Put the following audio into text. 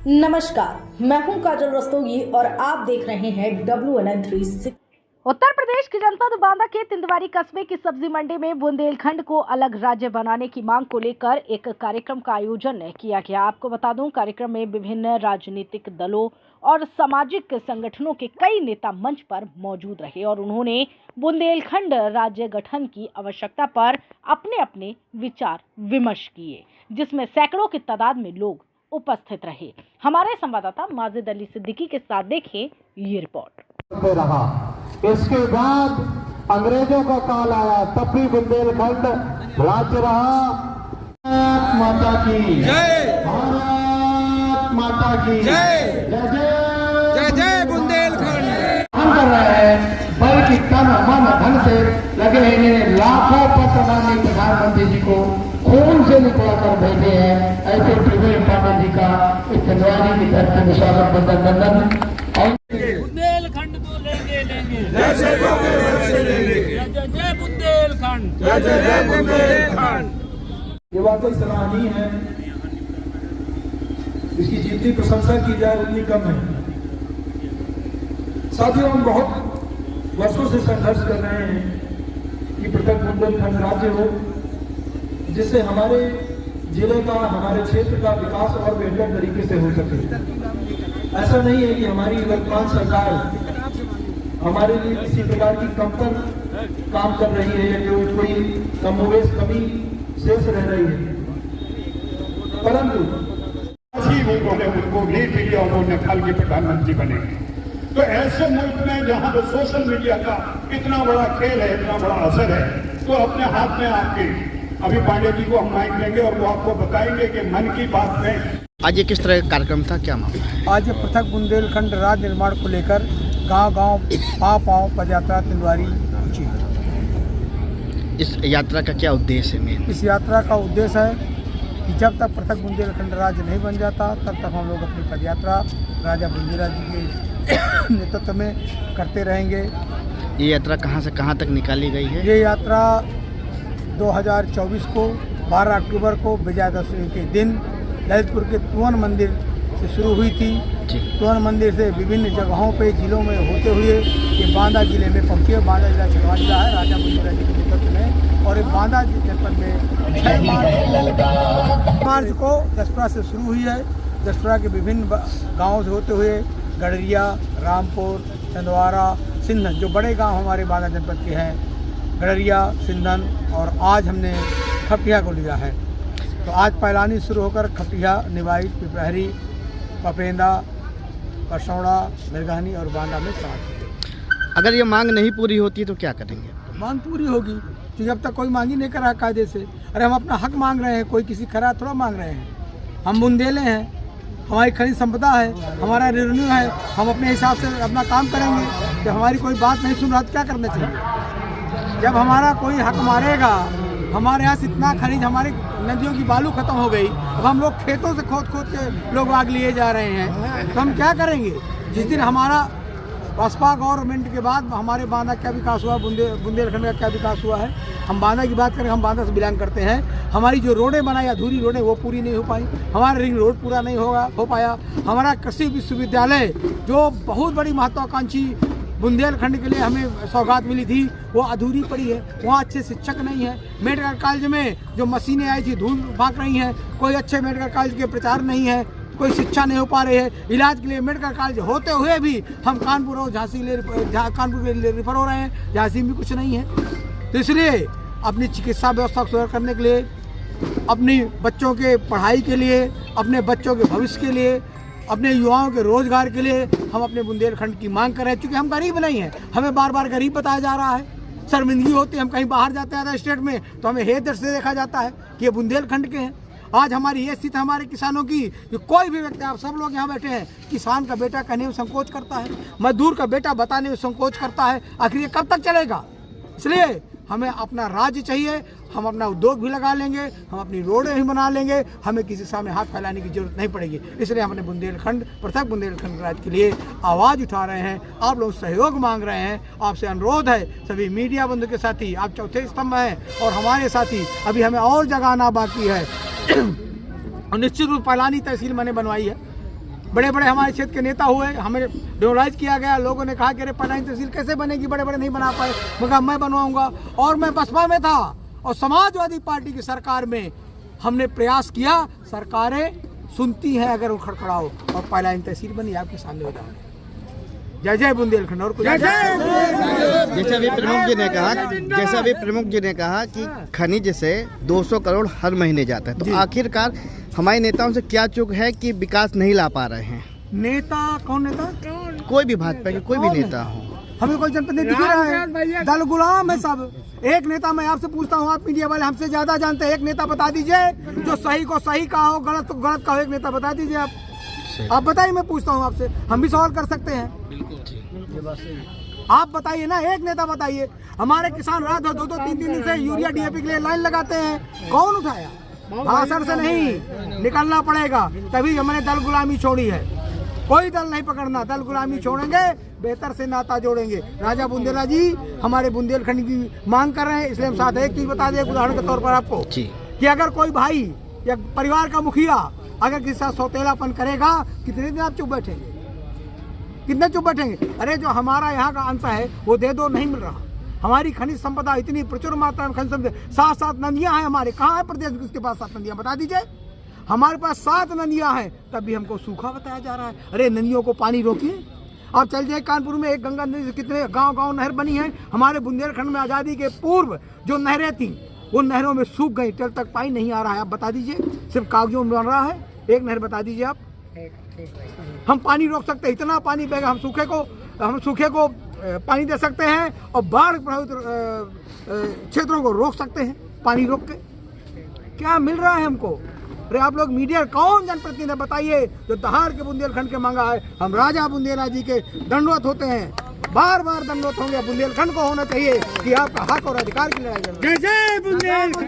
नमस्कार, मैं हूं काजल रस्तोगी और आप देख रहे हैं WNN 360। उत्तर प्रदेश की जनपद बांदा के तिंदवारी कस्बे की सब्जी मंडी में बुंदेलखंड को अलग राज्य बनाने की मांग को लेकर एक कार्यक्रम का आयोजन किया गया। आपको बता दूं, कार्यक्रम में विभिन्न राजनीतिक दलों और सामाजिक संगठनों के कई नेता मंच पर मौजूद रहे और उन्होंने बुंदेलखंड राज्य गठन की आवश्यकता पर अपने अपने विचार विमर्श किए, जिसमें सैकड़ों की तादाद में लोग उपस्थित रहे। हमारे संवाददाता माजिद अली सिद्दीकी के साथ देखें ये रिपोर्ट। रहा इसके बाद अंग्रेजों का काल आया, तब भी बुंदेलखंड राज्य रहा। भारत माता की जय, भारत माता की जय, जय जय बुंदेलखंड। हम कर रहे हैं, बल्कि तन मन धन से लगे हैं। लाखों पत्र माननीय प्रधानमंत्री जी को खून से निकला कर भेजे हैं। ऐसे त्रिवेणी पाटिल जी का इस तिंदवारी की धरती में स्वागत बंदन बुंदेलखंड को लेंगे जैसे लेंगे। जय जय बुंदेलखंड, जय बुंदेलखंड। ये वाकई सराहनीय है, इसकी जितनी प्रशंसा की जाए उतनी कम है। साथियों, हम बहुत वर्षों से संघर्ष कर रहे हैं कि पृथक बुंदेलखंड राज्य हो, जिससे हमारे जिले का, हमारे क्षेत्र का विकास और बेहतर तरीके से हो सके। ऐसा नहीं है कि हमारी वर्तमान सरकार हमारे लिए किसी प्रकार की कमतर काम कर रही है या जो कोई कमोवेश कमी शेष रह रही है, परंतु उन्होंने उनको लीड लिया, उन्होंने कल के प्रधानमंत्री बने। तो ऐसे मुल्क में जहां पर सोशल मीडिया का इतना बड़ा खेल है, इतना बड़ा असर है, तो अपने हाथ में आपके अभी पांडे जी को हम माइक देंगे और वो आपको बताएंगे कि मन की बात में आज ये किस तरह का कार्यक्रम था, क्या मामला है? आज पृथक बुंदेलखंड राज्य निर्माण को लेकर गांव-गांव पांव पदयात्रा तिंदवारी पहुंची है। इस यात्रा का क्या उद्देश्य है मेन? इस यात्रा का उद्देश्य है कि जब तक पृथक बुंदेलखंड राज्य नहीं बन जाता, तब तक हम लोग अपनी पदयात्रा राजा बुंदेला जी के नेतृत्व में करते रहेंगे। ये यात्रा कहां से कहां तक निकाली गई है? ये यात्रा 2024 को 12 अक्टूबर को विजयादशमी के दिन ललितपुर के तुवन मंदिर से शुरू हुई थी। तुवन मंदिर से विभिन्न जगहों पे जिलों में होते हुए ये बांदा जिले में पहुंची है। बांदा जिला छिंदवाड़ा जिला है राजा बुंदेला जी के नेतृत्व में, और ये बांदा जनपद में 6 मार्च को दसपुरा से शुरू हुई है। दसपुरा के विभिन्न गाँवों से होते हुए गड़रिया, रामपुर, छिंदवाड़ा, सिंधन, जो बड़े गाँव हमारे बांदा जनपद के हैं, गड़रिया, सिंधन, और आज हमने खटिया को लिया है। तो आज पैलानी शुरू होकर खटिया, निवाई, पिपहरी, पपेंदा, परसौड़ा, मिर्गानी और बांदा में समाप्त। अगर ये मांग नहीं पूरी होती तो क्या करेंगे? मांग पूरी होगी, क्योंकि अब तक कोई मांग ही नहीं कर रहा कायदे से। अरे हम अपना हक मांग रहे हैं, कोई किसी खरा थोड़ा मांग रहे हैं। हम बुंदेले हैं, हमारी खनिज संपदा है, हमारा रेवेन्यू है, हम अपने हिसाब से अपना काम करेंगे। जब हमारी कोई बात नहीं सुन रहा तो क्या करना चाहिए? जब हमारा कोई हक मारेगा, हमारे यहाँ से इतना खनिज, हमारे नदियों की बालू खत्म हो गई, अब हम लोग खेतों से खोद के लोग आग लिए जा रहे हैं, तो हम क्या करेंगे? जिस दिन हमारा बसपा गवर्नमेंट के बाद हमारे बांदा क्या विकास हुआ, बुंदेलखंड का क्या विकास हुआ है? हम बांदा की बात करें, हम बांदा से बिलोंग करते हैं। हमारी जो रोडें बनाई, अधूरी रोडें, वो पूरी नहीं हो पाई। हमारा रिंग रोड पूरा नहीं हो पाया। हमारा कृषि विश्वविद्यालय जो बहुत बड़ी महत्वाकांक्षी बुंदेलखंड के लिए हमें सौगात मिली थी, वो अधूरी पड़ी है। वहाँ अच्छे शिक्षक नहीं है। मेडिकल कॉलेज में जो मशीनें आई थी धूल भाग रही हैं, कोई अच्छे मेडिकल कॉलेज के प्रचार नहीं है, कोई शिक्षा नहीं हो पा रही है। इलाज के लिए मेडिकल कॉलेज होते हुए भी हम कानपुर और झांसी कानपुर के लिए रेफर हो रहे हैं, झांसी में कुछ नहीं है। तो इसलिए अपनी चिकित्सा व्यवस्था को सुधार करने के लिए, अपनी बच्चों के पढ़ाई के लिए, अपने बच्चों के भविष्य के लिए, अपने युवाओं के रोजगार के लिए हम अपने बुंदेलखंड की मांग कर रहे हैं। क्योंकि हम गरीब नहीं हैं, हमें बार बार गरीब बताया जा रहा है, शर्मिंदगी होती है। हम कहीं बाहर जाते हैं अदर स्टेट में तो हमें हेय से देखा जाता है कि ये बुंदेलखंड के हैं। आज हमारी ये स्थिति हमारे किसानों की, कि कोई भी व्यक्ति, आप सब लोग यहाँ बैठे हैं, किसान का बेटा कहने में संकोच करता है, मजदूर का बेटा बताने में संकोच करता है। आखिर ये कब तक चलेगा? इसलिए हमें अपना राज्य चाहिए, हम अपना उद्योग भी लगा लेंगे, हम अपनी रोडें भी बना लेंगे, हमें किसी सामने हाथ फैलाने की जरूरत नहीं पड़ेगी। इसलिए हम अपने बुंदेलखंड, पृथक बुंदेलखंड राज्य के लिए आवाज़ उठा रहे हैं, आप लोग सहयोग मांग रहे हैं। आपसे अनुरोध है, सभी मीडिया बंधु के साथी, आप चौथे स्तंभ हैं और हमारे साथी, अभी हमें और जगह आना बाकी है। और निश्चित रूप पैलानी तहसील मैंने बनवाई है, बड़े बड़े हमारे क्षेत्र के नेता हुए, हमें डिमोलाइज किया गया। लोगों ने कहा कि अरे पलायन तहसील कैसे बनेगी, बड़े बड़े नहीं बना पाए। मगर मैं बनवाऊंगा। और मैं बसपा में था और समाजवादी पार्टी की सरकार में हमने प्रयास किया, सरकारें सुनती हैं अगर वो खड़खड़ाओ, और पलायन तहसील बनी आपके सामने उदाहरण। जय जय बुंदेलखंड। और कुछ जैसा अभी प्रमुख जी ने कहा कि खनिज से 200 करोड़ हर महीने जाता है, तो आखिरकार हमारे नेताओं से क्या चूक है कि विकास नहीं ला पा रहे हैं? नेता कौन नेता? कोई भी भाजपा के कोई भी नेता हो, हमें कोई जनपद नहीं दिख रहा है। दल गुलाम है सब। एक नेता मैं आपसे पूछता हूँ, आप मीडिया वाले हमसे ज्यादा जानते हैं, एक नेता बता दीजिए जो सही को सही कहा हो, गलत को गलत कहा हो। एक नेता बता दीजिए आप बताइए। मैं पूछता हूँ आपसे, हम भी सवाल कर सकते हैं। आप बताइए ना, एक नेता बताइए। हमारे किसान रात 2-2, 3-3 दिन से यूरिया डीएपी के लिए लाइन लगाते हैं, कौन उठाया? भाषण से नहीं, निकलना पड़ेगा। तभी हमने दल गुलामी छोड़ी है। कोई दल नहीं पकड़ना, दल गुलामी छोड़ेंगे, बेहतर से नाता जोड़ेंगे। राजा बुंदेला जी हमारे बुंदेलखंड की मांग कर रहे हैं, इसलिए हम साथ। एक चीज बता दें उदाहरण के तौर पर आपको कि अगर कोई भाई या परिवार का मुखिया अगर किसी साथ सौतेलापन करेगा, कितने दिन आप चुप बैठेंगे? कितने चुप बैठेंगे? अरे जो हमारा यहाँ का अंश है वो दे दो, नहीं मिल रहा। हमारी खनिज संपदा इतनी प्रचुर मात्रा में खनिज संपदा, 7 नदियाँ हैं हमारे। कहाँ है प्रदेश उसके पास 7 नदियाँ? बता दीजिए। हमारे पास 7 नदियाँ हैं, तब भी हमको सूखा बताया जा रहा है। अरे नदियों को पानी रोकिए। आप चल जाए कानपुर में, एक गंगा नदी से कितने गांव नहर बनी है। हमारे बुंदेलखंड में आज़ादी के पूर्व जो नहरें थी वो नहरों में सूख गई, टेल तक पानी नहीं आ रहा है। आप बता दीजिए, सिर्फ कागजों में बन रहा है। एक नहर बता दीजिए आप। हम पानी रोक सकते हैं, इतना पानी बहेगा। हम सूखे को पानी दे सकते हैं और बाढ़ प्रभावित क्षेत्रों को रोक सकते हैं पानी रोक के। क्या मिल रहा है हमको? अरे आप लोग मीडिया कौन जनप्रतिनिधि बताइए जो दहाड़ के बुंदेलखंड के मांगा है? हम राजा बुंदेला जी के दंडवत होते हैं, बार बार दंडवत होंगे। बुंदेलखंड को होना चाहिए कि आपका हक और अधिकार की लड़ाई। जय जय बुंदेलखंड।